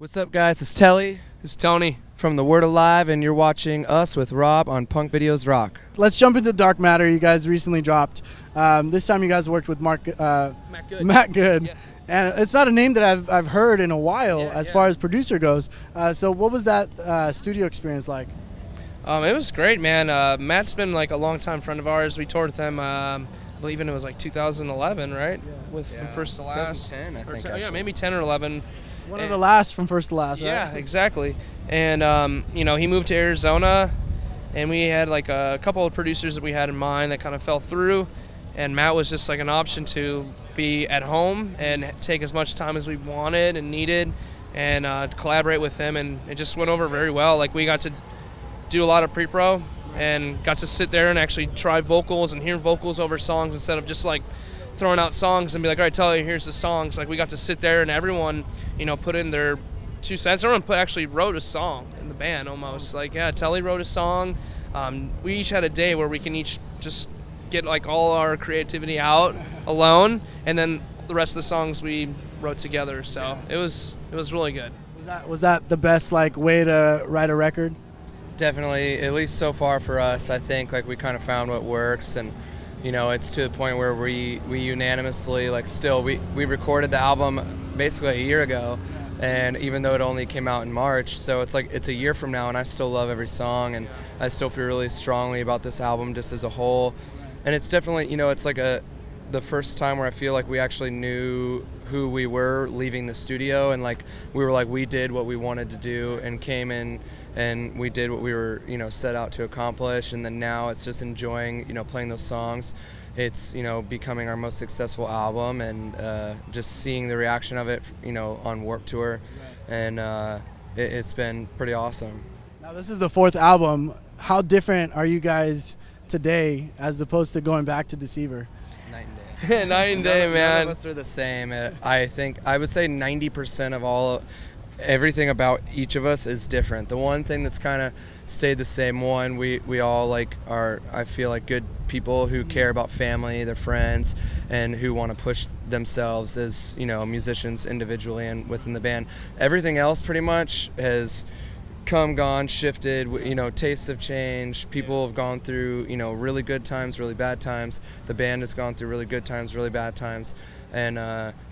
What's up, guys? It's Telle. It's Tony from The Word Alive, and you're watching us with Rob on Punkvideosrock. Let's jump into Dark Matter. You guys recently dropped. This time you guys worked with Matt Good. Yes. And it's not a name that I've heard in a while as far as producer goes. So what was that studio experience like? It was great, man. Matt's been like a long-time friend of ours. We toured with him, I believe it was like 2011, right? Yeah. From First to Last. 2010, I think. Yeah, maybe 10 or 11. One of the last from First to Last, right? Yeah, exactly. And, you know, he moved to Arizona, and we had like a couple of producers that we had in mind that kind of fell through. And Matt was just like an option to be at home and take as much time as we wanted and needed and collaborate with him. And it just went over very well. Like, we got to do a lot of pre-pro and got to sit there and actually try vocals and hear vocals over songs instead of just like throwing out songs and be like, all right, Tell you, here's the songs. Like, we got to sit there and everyone, you know, put in their 2 cents. Everyone actually wrote a song in the band almost. Like, yeah, Telle wrote a song. We each had a day where we can each just get like all our creativity out alone, and then the rest of the songs we wrote together. So it was really good. Was that the best like way to write a record? Definitely, at least so far for us. I think like we kind of found what works, and you know, it's to the point where we unanimously like we recorded the album basically a year ago, and even though it only came out in March, so it's like it's a year from now, and I still love every song, and I still feel really strongly about this album just as a whole. And it's definitely, you know, it's like the first time where I feel like we actually knew who we were leaving the studio, and like we did what we wanted to do and came in and we did what we were, you know, set out to accomplish. And then now it's just enjoying, you know, playing those songs. It's, you know, becoming our most successful album, and just seeing the reaction of it, you know, on Warped Tour, and it's been pretty awesome. Now this is the 4th album. How different are you guys today as opposed to going back to Deceiver? Night and day. Night and day, man. None of us are the same. I would say 90% of everything about each of us is different. The one thing that's kind of stayed the same, we all like are, I feel like, good people who care about family, their friends, and who want to push themselves as, you know, musicians individually and within the band. Everything else pretty much has come, gone, shifted. You know, tastes have changed. People have gone through, you know, really good times, really bad times. The band has gone through really good times, really bad times, and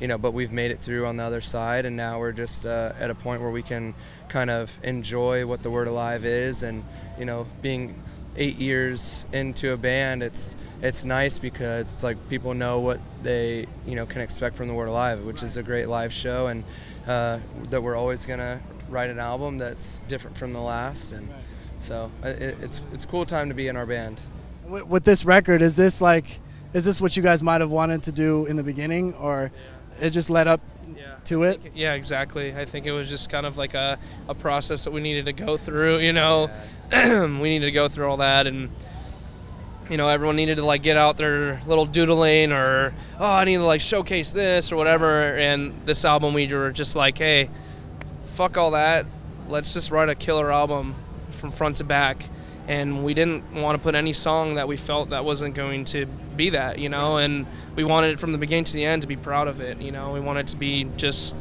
you know, but we've made it through on the other side, and now we're just at a point where we can kind of enjoy what the Word Alive is. And you know, being 8 years into a band, it's nice because it's like people know what they, you know, can expect from the Word Alive, which is a great live show, and that we're always gonna write an album that's different from the last. And so it's a cool time to be in our band. With this record, is this what you guys might have wanted to do in the beginning, or it just led up to it? Yeah, exactly. I think it was just kind of like a process that we needed to go through, you know. We needed to go through all that, and you know, everyone needed to like get out their little doodling, or I need to like showcase this or whatever. And this album, we were just like, hey, fuck all that, let's just write a killer album from front to back. And we didn't want to put any song that we felt that wasn't going to be that, you know. And we wanted it from the beginning to the end to be proud of it, you know. We wanted it to be just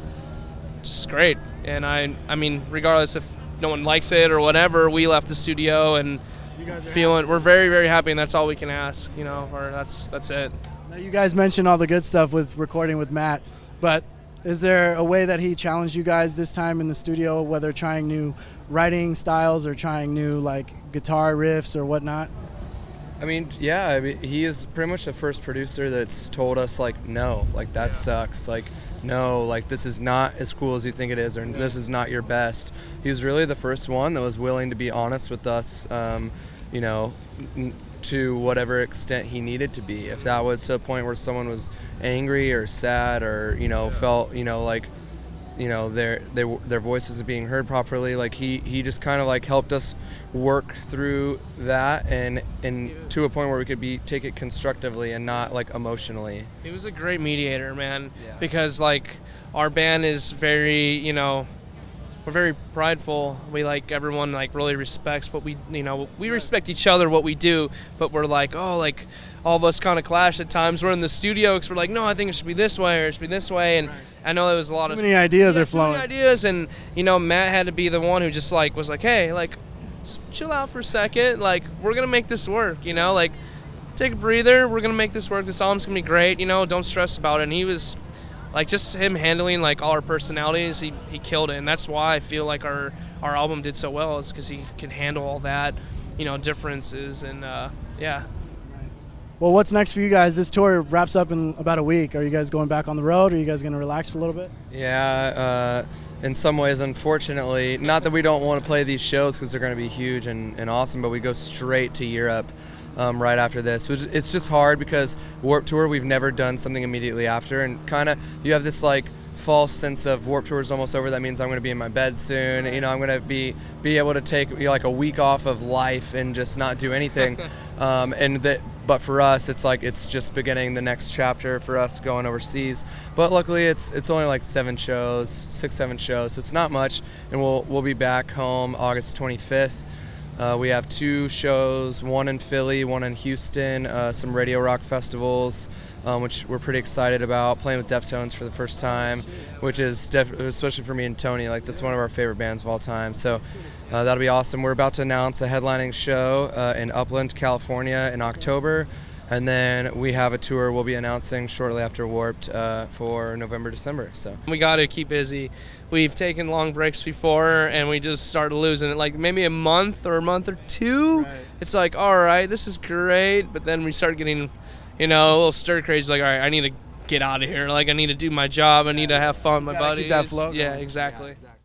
great. And I mean, regardless if no one likes it or whatever, we left the studio and we're very, very happy, and that's all we can ask, you know. Or that's it. Now, you guys mentioned all the good stuff with recording with Matt, but is there a way that he challenged you guys this time in the studio, whether trying new writing styles or trying new like guitar riffs or whatnot? I mean, yeah, I mean, he is pretty much the first producer that's told us like, no, like that sucks, like no, like this is not as cool as you think it is, or this is not your best. He was really the first one that was willing to be honest with us, you know, to whatever extent he needed to be. If that was to a point where someone was angry or sad, or, you know, felt, you know, like, you know, their voice wasn't being heard properly, like he just kind of like helped us work through that, and to a point where we could take it constructively and not like emotionally. He was a great mediator, man, because like our band is very, you know, we're very prideful. We like everyone like really respects what we, you know, we respect each other, what we do, but we're like, oh, like all of us kind of clash at times. We're in the studio because we're like, no, I think it should be this way or it should be this way. And I know there was a lot of too many ideas are flowing. Too many ideas, and you know, Matt had to be the one who just like was like, hey, like just chill out for a second. Like we're gonna make this work, you know, like take a breather. We're gonna make this work. This album's gonna be great, you know. Don't stress about it. And he was. Like, just him handling, like, all our personalities, he killed it. And that's why I feel like our album did so well, is because he can handle all that, you know, differences. And, yeah. Well, what's next for you guys? This tour wraps up in about a week. Are you guys going back on the road? Or are you guys going to relax for a little bit? Yeah, in some ways, unfortunately. Not that we don't want to play these shows because they're going to be huge and awesome, but we go straight to Europe. Right after this, which it's just hard because Warped Tour, we've never done something immediately after, and kind of you have this like false sense of Warped Tour is almost over. That means I'm going to be in my bed soon. You know, I'm going to be able to take like a week off of life and just not do anything. But for us, it's like it's just beginning the next chapter for us going overseas. But luckily, it's only like 7 shows, 6-7 shows, so it's not much, and we'll be back home August 25th. We have 2 shows, one in Philly, one in Houston, some radio rock festivals, which we're pretty excited about, playing with Deftones for the first time, which is, especially for me and Tony, like that's one of our favorite bands of all time. So that'll be awesome. We're about to announce a headlining show in Upland, California in October. And then we have a tour we'll be announcing shortly after Warped for November, December. So we got to keep busy. We've taken long breaks before, and we just started losing it. Like maybe a month or 2. Right. It's like, all right, this is great. But then we start getting, you know, a little stir crazy. Like, all right, I need to get out of here. Like, I need to do my job. I need to have fun with my buddies. Keep that flow going. Yeah, exactly. Yeah, exactly.